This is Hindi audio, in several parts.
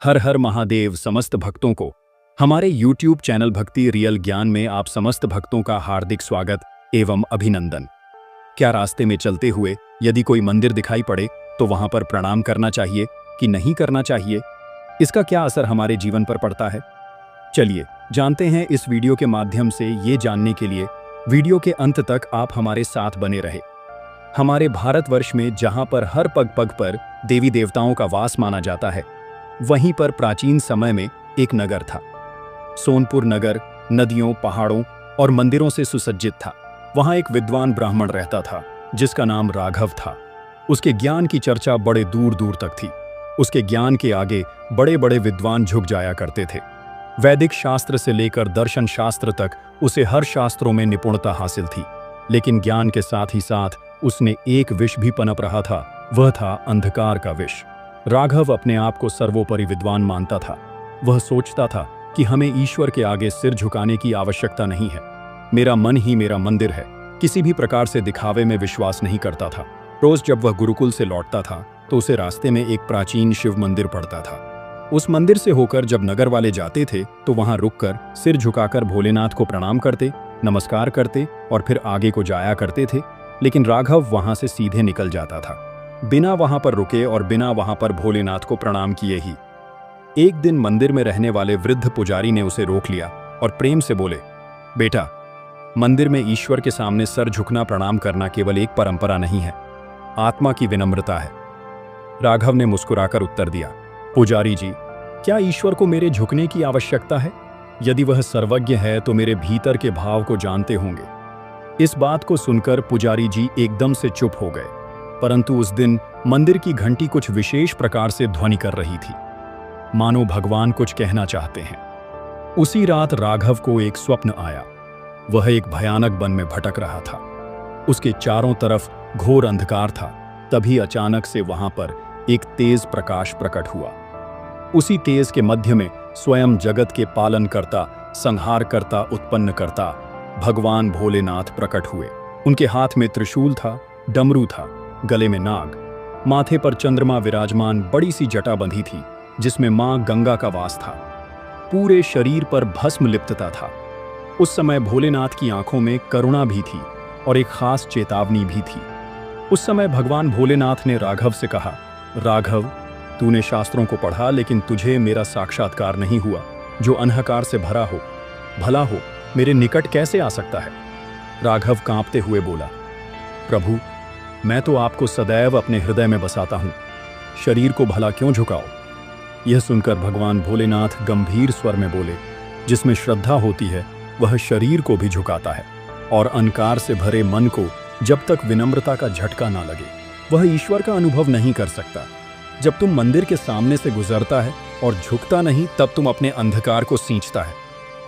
हर हर महादेव। समस्त भक्तों को हमारे YouTube चैनल भक्ति रियल ज्ञान में आप समस्त भक्तों का हार्दिक स्वागत एवं अभिनंदन। क्या रास्ते में चलते हुए यदि कोई मंदिर दिखाई पड़े तो वहां पर प्रणाम करना चाहिए कि नहीं करना चाहिए? इसका क्या असर हमारे जीवन पर पड़ता है? चलिए जानते हैं इस वीडियो के माध्यम से। ये जानने के लिए वीडियो के अंत तक आप हमारे साथ बने रहे। हमारे भारतवर्ष में जहां पर हर पग पग पर देवी देवताओं का वास माना जाता है, वहीं पर प्राचीन समय में एक नगर था। सोनपुर नगर नदियों, पहाड़ों और मंदिरों से सुसज्जित था। वहां एक विद्वान ब्राह्मण रहता था जिसका नाम राघव था। उसके ज्ञान की चर्चा बड़े दूर दूर तक थी। उसके ज्ञान के आगे बड़े बड़े विद्वान झुक जाया करते थे। वैदिक शास्त्र से लेकर दर्शन शास्त्र तक उसे हर शास्त्रों में निपुणता हासिल थी। लेकिन ज्ञान के साथ ही साथ उसने एक विष भी पनप रहा था, वह था अंधकार का विष। राघव अपने आप को सर्वोपरि विद्वान मानता था। वह सोचता था कि हमें ईश्वर के आगे सिर झुकाने की आवश्यकता नहीं है। मेरा मन ही मेरा मंदिर है। किसी भी प्रकार से दिखावे में विश्वास नहीं करता था। रोज जब वह गुरुकुल से लौटता था तो उसे रास्ते में एक प्राचीन शिव मंदिर पड़ता था। उस मंदिर से होकर जब नगर वाले जाते थे तो वहां रुककर सिर झुकाकर भोलेनाथ को प्रणाम करते, नमस्कार करते और फिर आगे को जाया करते थे। लेकिन राघव वहां से सीधे निकल जाता था, बिना वहां पर रुके और बिना वहां पर भोलेनाथ को प्रणाम किए ही। एक दिन मंदिर में रहने वाले वृद्ध पुजारी ने उसे रोक लिया और प्रेम से बोले, बेटा, मंदिर में ईश्वर के सामने सर झुकना प्रणाम करना केवल एक परंपरा नहीं है, आत्मा की विनम्रता है। राघव ने मुस्कुराकर उत्तर दिया, पुजारी जी, क्या ईश्वर को मेरे झुकने की आवश्यकता है? यदि वह सर्वज्ञ है तो मेरे भीतर के भाव को जानते होंगे। इस बात को सुनकर पुजारी जी एकदम से चुप हो गए। परंतु उस दिन मंदिर की घंटी कुछ विशेष प्रकार से ध्वनि कर रही थी, मानो भगवान कुछ कहना चाहते हैं। उसी रात राघव को एक स्वप्न आया। वह एक भयानक वन में भटक रहा था। उसके चारों तरफ घोर अंधकार था। तभी अचानक से वहां पर एक तेज प्रकाश प्रकट हुआ। उसी तेज के मध्य में स्वयं जगत के पालन करता, संहार करता, उत्पन्न करता भगवान भोलेनाथ प्रकट हुए। उनके हाथ में त्रिशूल था, डमरू था, गले में नाग, माथे पर चंद्रमा विराजमान, बड़ी सी जटा बंधी थी जिसमें मां गंगा का वास था। पूरे शरीर पर भस्म लिप्तता था। उस समय भोलेनाथ की आंखों में करुणा भी थी और एक खास चेतावनी भी थी। उस समय भगवान भोलेनाथ ने राघव से कहा, राघव, तूने शास्त्रों को पढ़ा लेकिन तुझे मेरा साक्षात्कार नहीं हुआ। जो अंधकार से भरा हो, भला हो, मेरे निकट कैसे आ सकता है? राघव कांपते हुए बोला, प्रभु, मैं तो आपको सदैव अपने हृदय में बसाता हूं, शरीर को भला क्यों झुकाओ? यह सुनकर भगवान भोलेनाथ गंभीर स्वर में बोले, जिसमें श्रद्धा होती है वह शरीर को भी झुकाता है, और अंधकार से भरे मन को जब तक विनम्रता का झटका ना लगे वह ईश्वर का अनुभव नहीं कर सकता। जब तुम मंदिर के सामने से गुजरता है और झुकता नहीं, तब तुम अपने अंधकार को सींचता है।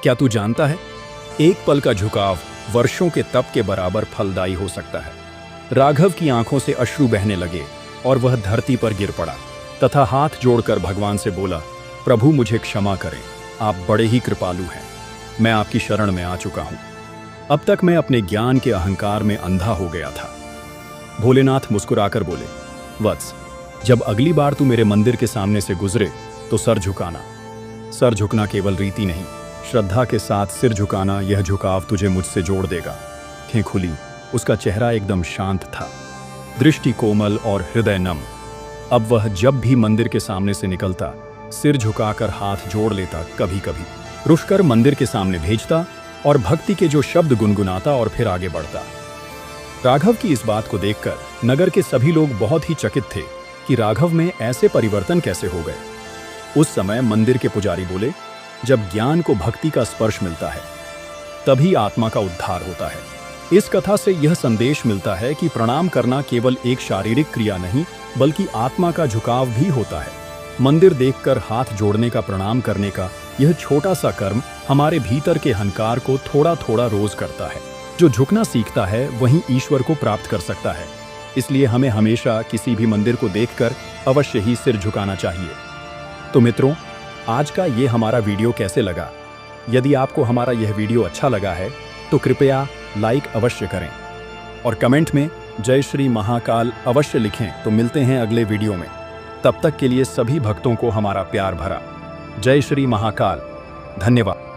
क्या तू जानता है, एक पल का झुकाव वर्षों के तप के बराबर फलदायी हो सकता है। राघव की आंखों से अश्रु बहने लगे और वह धरती पर गिर पड़ा तथा हाथ जोड़कर भगवान से बोला, प्रभु, मुझे क्षमा करें, आप बड़े ही कृपालु हैं। मैं आपकी शरण में आ चुका हूं। अब तक मैं अपने ज्ञान के अहंकार में अंधा हो गया था। भोलेनाथ मुस्कुराकर बोले, वत्स, जब अगली बार तू मेरे मंदिर के सामने से गुजरे तो सर झुकाना। सर झुकना केवल रीति नहीं, श्रद्धा के साथ सिर झुकाना, यह झुकाव तुझे मुझसे जोड़ देगा। आंखें खुली, उसका चेहरा एकदम शांत था, दृष्टि कोमल और हृदय नम। अब वह जब भी मंदिर के सामने से निकलता, सिर झुकाकर हाथ जोड़ लेता, कभी कभी रुककर मंदिर के सामने भेजता और भक्ति के जो शब्द गुनगुनाता और फिर आगे बढ़ता। राघव की इस बात को देखकर नगर के सभी लोग बहुत ही चकित थे कि राघव में ऐसे परिवर्तन कैसे हो गए। उस समय मंदिर के पुजारी बोले, जब ज्ञान को भक्ति का स्पर्श मिलता है तभी आत्मा का उद्धार होता है। इस कथा से यह संदेश मिलता है कि प्रणाम करना केवल एक शारीरिक क्रिया नहीं बल्कि आत्मा का झुकाव भी होता है। मंदिर देखकर हाथ जोड़ने का, प्रणाम करने का यह छोटा सा कर्म हमारे भीतर के अहंकार को थोड़ा थोड़ा रोज करता है। जो झुकना सीखता है वही ईश्वर को प्राप्त कर सकता है। इसलिए हमें हमेशा किसी भी मंदिर को देखकर अवश्य ही सिर झुकाना चाहिए। तो मित्रों, आज का ये हमारा वीडियो कैसे लगा? यदि आपको हमारा यह वीडियो अच्छा लगा है तो कृपया लाइक अवश्य करें और कमेंट में जय श्री महाकाल अवश्य लिखें। तो मिलते हैं अगले वीडियो में। तब तक के लिए सभी भक्तों को हमारा प्यार भरा जय श्री महाकाल। धन्यवाद।